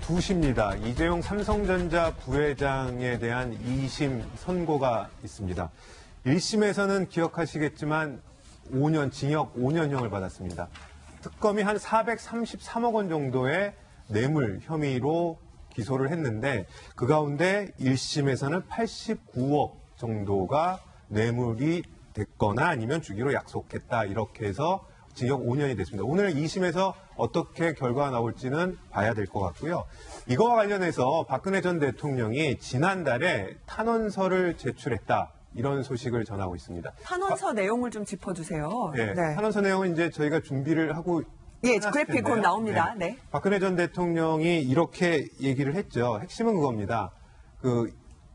2시입니다. 이재용 삼성전자 부회장에 대한 2심 선고가 있습니다. 1심에서는 기억하시겠지만 5년, 징역 5년형을 받았습니다. 특검이 한 433억 원 정도의 뇌물 혐의로 기소를 했는데 그 가운데 1심에서는 89억 정도가 뇌물이 됐거나 아니면 주기로 약속했다. 이렇게 해서 징역 5년이 됐습니다. 오늘 2심에서 어떻게 결과가 나올지는 봐야 될 것 같고요. 이거와 관련해서 박근혜 전 대통령이 지난달에 탄원서를 제출했다. 이런 소식을 전하고 있습니다. 탄원서 내용을 좀 짚어주세요. 네, 탄원서 내용은 이제 저희가 준비를 하고 그래픽 곧 나옵니다. 네. 박근혜 전 대통령이 이렇게 얘기를 했죠. 핵심은 그겁니다.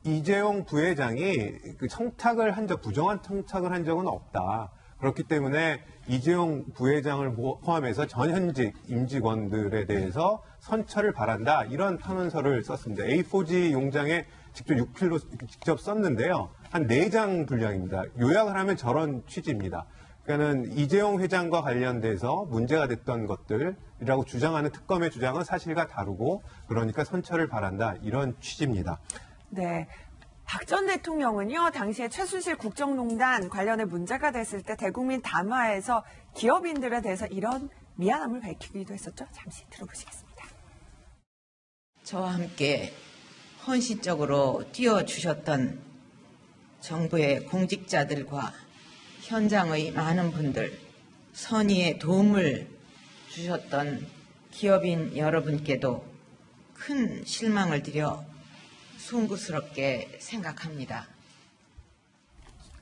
이재용 부회장이 청탁을 한 적, 부정한 청탁을 한 적은 없다. 그렇기 때문에 이재용 부회장을 포함해서 전현직 임직원들에 대해서 선처를 바란다. 이런 탄원서를 썼습니다. A4지 용장에 직접 6필로 직접 썼는데요. 한 4장 분량입니다. 요약을 하면 저런 취지입니다. 그러니까는 이재용 회장과 관련돼서 문제가 됐던 것들이라고 주장하는 특검의 주장은 사실과 다르고 그러니까 선처를 바란다. 이런 취지입니다. 네. 박 전 대통령은요, 당시에 최순실 국정농단 관련해 문제가 됐을 때 대국민 담화에서 기업인들에 대해서 이런 미안함을 밝히기도 했었죠. 잠시 들어보시겠습니다. 저와 함께 헌신적으로 뛰어주셨던 정부의 공직자들과 현장의 많은 분들, 선의의 도움을 주셨던 기업인 여러분께도 큰 실망을 드려 송구스럽게 생각합니다.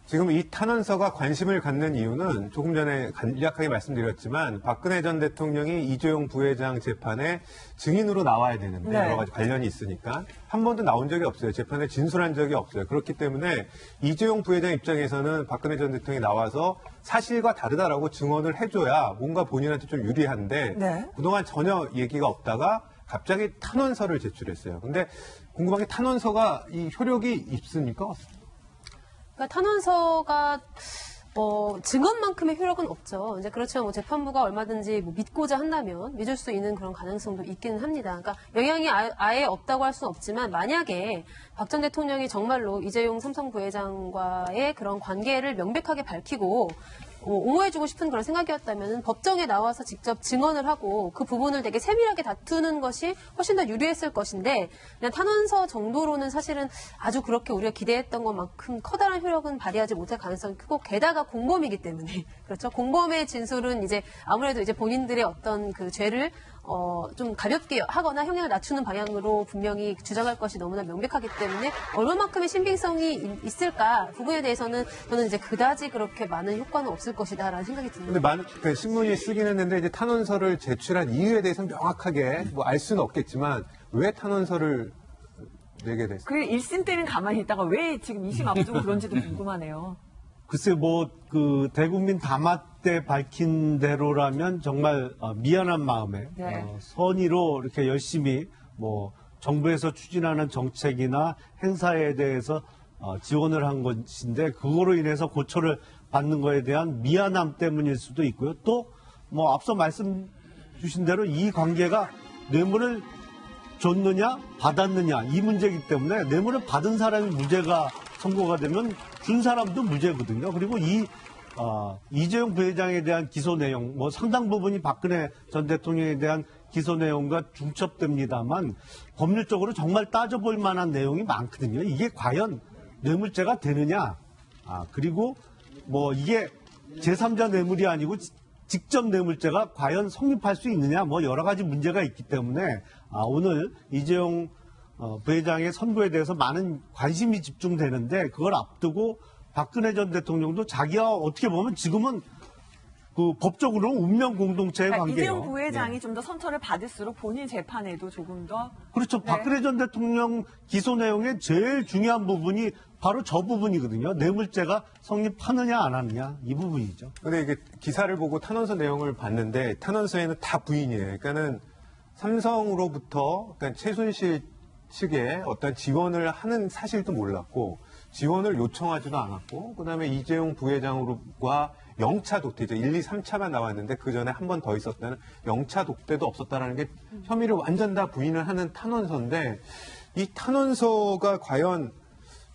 지금 이 탄원서가 관심을 갖는 이유는 조금 전에 간략하게 말씀드렸지만 박근혜 전 대통령이 이재용 부회장 재판에 증인으로 나와야 되는데 여러 가지 관련이 있으니까 한 번도 나온 적이 없어요. 재판에 진술한 적이 없어요. 그렇기 때문에 이재용 부회장 입장에서는 박근혜 전 대통령이 나와서 사실과 다르다라고 증언을 해줘야 뭔가 본인한테 좀 유리한데 그동안 전혀 얘기가 없다가 갑자기 탄원서를 제출했어요. 근데 궁금한 게 탄원서가 이 효력이 있습니까? 그러니까 탄원서가 증언만큼의 효력은 없죠. 이제 그렇지만 재판부가 얼마든지 믿고자 한다면 믿을 수 있는 그런 가능성도 있기는 합니다. 그러니까 영향이 아예 없다고 할 수는 없지만 만약에 박 전 대통령이 정말로 이재용 삼성 부회장과의 그런 관계를 명백하게 밝히고 옹호해주고 싶은 그런 생각이었다면 법정에 나와서 직접 증언을 하고 그 부분을 되게 세밀하게 다투는 것이 훨씬 더 유리했을 것인데 그냥 탄원서 정도로는 사실은 아주 그렇게 우리가 기대했던 것만큼 커다란 효력은 발휘하지 못할 가능성이 크고 게다가 공범이기 때문에 그렇죠. 공범의 진술은 이제 아무래도 이제 본인들의 어떤 그 죄를 좀 가볍게 하거나 형량을 낮추는 방향으로 분명히 주장할 것이 너무나 명백하기 때문에 얼마만큼의 신빙성이 있을까 부분에 대해서는 저는 이제 그다지 그렇게 많은 효과는 없을 것이다라는 생각이 듭니다. 근데 신문이 쓰긴 했는데 이제 탄원서를 제출한 이유에 대해서는 명확하게 알 수는 없겠지만 왜 탄원서를 내게 됐어요? 그 1심 때는 가만히 있다가 왜 지금 2심 앞두고 그런지도 궁금하네요. 글쎄 대국민 담화 때 밝힌 대로라면 정말 미안한 마음에 선의로 이렇게 열심히 정부에서 추진하는 정책이나 행사에 대해서 지원을 한 것인데 그거로 인해서 고초를 받는 거에 대한 미안함 때문일 수도 있고요. 또 앞서 말씀 주신 대로 이 관계가 뇌물을 줬느냐 받았느냐 이 문제이기 때문에 뇌물을 받은 사람이 무죄가 선고가 되면 준 사람도 무죄거든요. 그리고 이재용 부회장에 대한 기소 내용, 상당 부분이 박근혜 전 대통령에 대한 기소 내용과 중첩됩니다만 법률적으로 정말 따져볼 만한 내용이 많거든요. 이게 과연 뇌물죄가 되느냐? 그리고 이게 제3자 뇌물이 아니고 직접 뇌물죄가 과연 성립할 수 있느냐? 여러 가지 문제가 있기 때문에 오늘 이재용 부회장의 선고에 대해서 많은 관심이 집중되는데 그걸 앞두고 박근혜 전 대통령도 자기와 어떻게 보면 지금은 법적으로는 운명 공동체의 관계예요. 이재용 부회장이 좀 더 선처를 받을수록 본인 재판에도 조금 더 그렇죠. 박근혜 전 대통령 기소 내용의 제일 중요한 부분이 바로 저 부분이거든요. 뇌물죄가 성립하느냐 안 하느냐 이 부분이죠. 근데 이게 기사를 보고 탄원서 내용을 봤는데 탄원서에는 다 부인이에요. 그러니까는 삼성으로부터 최순실 측에 어떤 지원을 하는 사실도 몰랐고 지원을 요청하지도 않았고 그다음에 이재용 부회장과 영차 독대죠. 1, 2, 3차만 나왔는데 그 전에 한 번 더 있었다는 영차 독대도 없었다라는 게 혐의를 완전 다 부인을 하는 탄원서인데 이 탄원서가 과연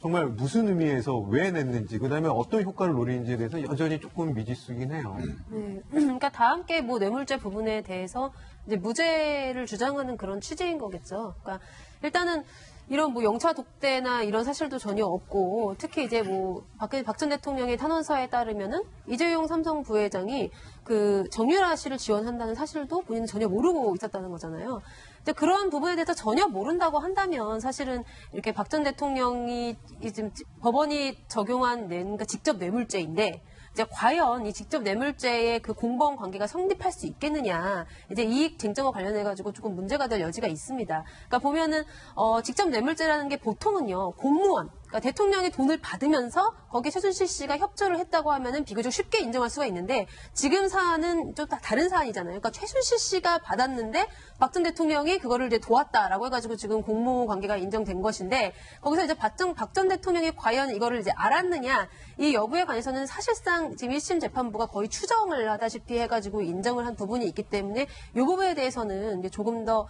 정말 무슨 의미에서 왜 냈는지 그다음에 어떤 효과를 노리는지에 대해서 여전히 조금 미지수긴 해요. 네. 그러니까 다 함께 뭐 뇌물죄 부분에 대해서 이제 무죄를 주장하는 그런 취지인 거겠죠. 그러니까 일단은 이런 뭐 영차 독대나 이런 사실도 전혀 없고 특히 이제 뭐 박 전 대통령의 탄원서에 따르면은 이재용 삼성 부회장이 그 정유라 씨를 지원한다는 사실도 본인은 전혀 모르고 있었다는 거잖아요. 근데 그런 부분에 대해서 전혀 모른다고 한다면 사실은 이렇게 박 전 대통령이 지금 법원이 적용한 그러니까 직접 뇌물죄인데 이제 과연 이 직접 뇌물죄의 그 공범 관계가 성립할 수 있겠느냐. 이제 이익 쟁점과 관련해가지고 조금 문제가 될 여지가 있습니다. 그러니까 보면은, 직접 뇌물죄라는 게 보통은요, 공무원, 그러니까 대통령이 돈을 받으면서 거기에 최순실 씨가 협조를 했다고 하면은 비교적 쉽게 인정할 수가 있는데 지금 사안은 좀 다른 사안이잖아요. 그러니까 최순실 씨가 받았는데 박 전 대통령이 그거를 이제 도왔다라고 해가지고 지금 공모 관계가 인정된 것인데 거기서 이제 박 전 대통령이 과연 이거를 이제 알았느냐 이 여부에 관해서는 사실상 지금 1심 재판부가 거의 추정을 하다시피 해가지고 인정을 한 부분이 있기 때문에 이 부분에 대해서는 이제 조금 더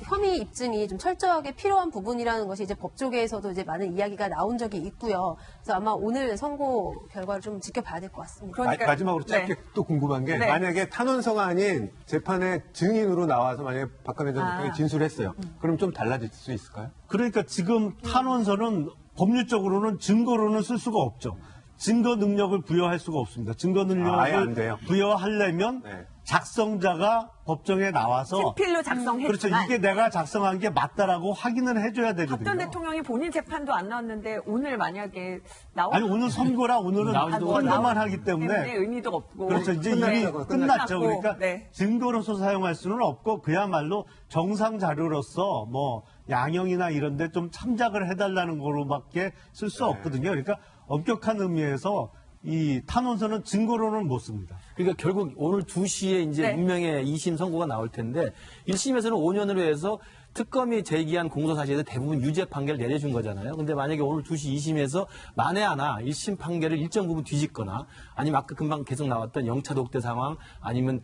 혐의 입증이 좀 철저하게 필요한 부분이라는 것이 이제 법조계에서도 이제 많은 이야기가 나온 적이 있고요. 그래서 아마 오늘 선고 결과를 좀 지켜봐야 될 것 같습니다. 그러니까- 마지막으로 짧게 네. 또 궁금한 게 네. 만약에 탄원서가 아닌 재판의 증인으로 나와서 만약에 박근혜 전 대통령이 진술했어요. 그럼 좀 달라질 수 있을까요? 그러니까 지금 탄원서는 법률적으로는 증거로는 쓸 수가 없죠. 증거 능력을 부여할 수가 없습니다. 증거 아예 안 능력을 돼요? 부여하려면 네. 작성자가 법정에 나와서 친필로 작성했지만 그렇죠. 이게 내가 작성한 게 맞다라고 확인을 해줘야 되거든요. 박 전 대통령이 본인 재판도 안 나왔는데 오늘 만약에 나오면 아니 오늘 선고라 오늘은 선고만 하기 때문에 의미도 없고 그렇죠. 이제 끝났죠. 이미 끝났죠. 끝났죠. 그러니까 네. 증거로서 사용할 수는 없고 그야말로 정상 자료로서 뭐 양형이나 이런 데 좀 참작을 해달라는 거로밖에 쓸 수 없거든요. 그러니까 엄격한 의미에서 이 탄원서는 증거로는 못 씁니다. 그러니까 결국 오늘 2시에 이제 네. 운명의 2심 선고가 나올 텐데 1심에서는 5년으로 해서 특검이 제기한 공소 사실에서 대부분 유죄 판결을 내려준 거잖아요. 근데 만약에 오늘 2시 2심에서 만에 하나 1심 판결을 일정 부분 뒤집거나 아니면 아까 금방 계속 나왔던 영차 독대 상황 아니면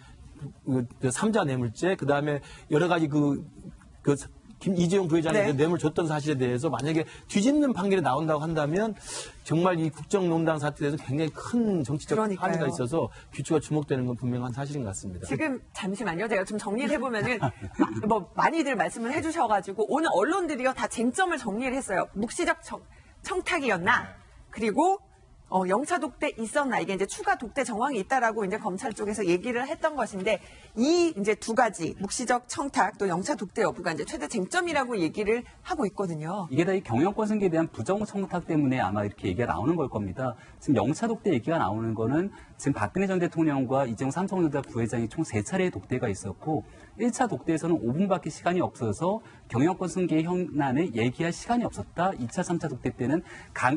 그 3자 뇌물죄 그다음에 여러 가지 이재용 부회장이 네. 뇌물 줬던 사실에 대해서 만약에 뒤집는 판결이 나온다고 한다면 정말 이 국정농단 사태에 대해서 굉장히 큰 정치적 그러니까요. 함의가 있어서 규칙가 주목되는 건 분명한 사실인 것 같습니다. 지금 잠시만요. 제가 좀 정리를 해보면은 뭐 많이들 말씀을 해주셔가지고 오늘 언론들이요 다 쟁점을 정리를 했어요. 묵시적 청탁이었나? 그리고 영차 독대 있었나? 이게 이제 추가 독대 정황이 있다라고 이제 검찰 쪽에서 얘기를 했던 것인데 이 이제 두 가지 묵시적 청탁 또 영차 독대 여부가 이제 최대 쟁점이라고 얘기를 하고 있거든요. 이게 다 이 경영권 승계에 대한 부정 청탁 때문에 아마 이렇게 얘기가 나오는 걸 겁니다. 지금 영차 독대 얘기가 나오는 거는 지금 박근혜 전 대통령과 이재용 삼성전자 부회장이 총 3차례의 독대가 있었고 1차 독대에서는 5분밖에 시간이 없어서 경영권 승계 현안을 얘기할 시간이 없었다. 2차, 3차 독대 때는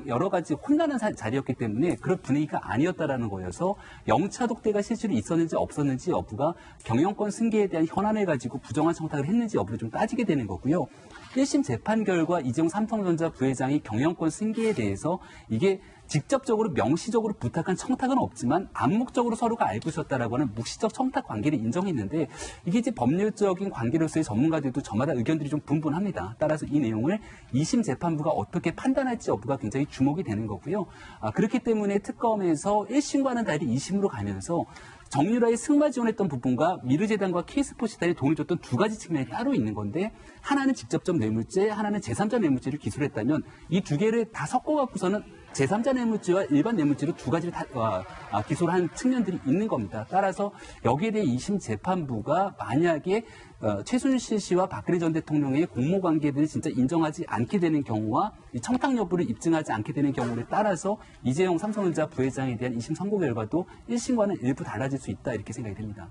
여러 가지 혼란한 자리였기 때문에 그런 분위기가 아니었다라는 거여서 영차 독대가 실제로 있었는지 없었는지 여부가 경영권 승계에 대한 현안을 가지고 부정한 청탁을 했는지 여부를 좀 따지게 되는 거고요. 1심 재판 결과 이재용 삼성전자 부회장이 경영권 승계에 대해서 이게 직접적으로 명시적으로 부탁한 청탁은 없지만 암묵적으로 서로가 알고 있었다라고 하는 묵시적 청탁 관계를 인정했는데 이게 이제 법률적인 관계로서의 전문가들도 저마다 의견들이 좀 분분합니다. 따라서 이 내용을 2심 재판부가 어떻게 판단할지 여부가 굉장히 주목이 되는 거고요. 그렇기 때문에 특검에서 1심과는 달리 2심으로 가면서 정유라의 승마 지원했던 부분과 미르재단과 K스포츠단이 돈을 줬던 두 가지 측면이 따로 있는 건데 하나는 직접적 뇌물죄, 하나는 제3자 뇌물죄를 기소를 했다면 이 두 개를 다 섞어갖고서는 제3자 뇌물죄와 일반 뇌물죄로 두 가지를 다 기소를 한 측면들이 있는 겁니다. 따라서 여기에 대해 2심 재판부가 만약에 최순실 씨와 박근혜 전 대통령의 공모 관계들을 진짜 인정하지 않게 되는 경우와 이 청탁 여부를 입증하지 않게 되는 경우를 따라서 이재용 삼성전자 부회장에 대한 2심 선고 결과도 1심과는 일부 달라질 수 있다 이렇게 생각이 됩니다.